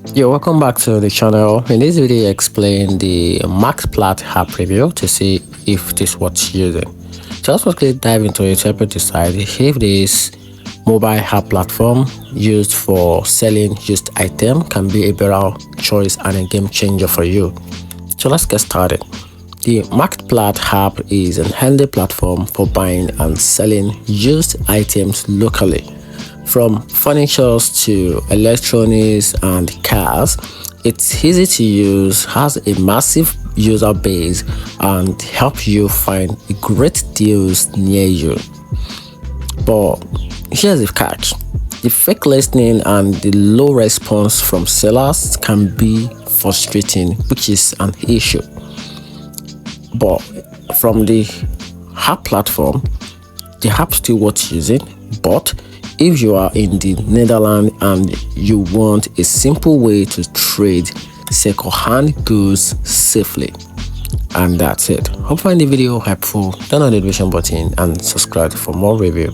Yo, welcome back to the channel. In this video, I explain the Marktplaats app review to see if this is what you're using. So let's quickly dive into it to help you decide if this mobile app platform used for selling used item can be a better choice and a game changer for you. So let's get started. The Marktplaats app is an handy platform for buying and selling used items locally. From furniture to electronics and cars, it's easy to use, has a massive user base, and help you find great deals near you. But here's the catch. The fake listing and the low response from sellers can be frustrating, which is an issue. But from the app platform, the app still worth using, but if you are in the Netherlands and you want a simple way to trade second-hand goods safely. And that's it. Hope you find the video helpful. Turn on the notification button and subscribe for more review.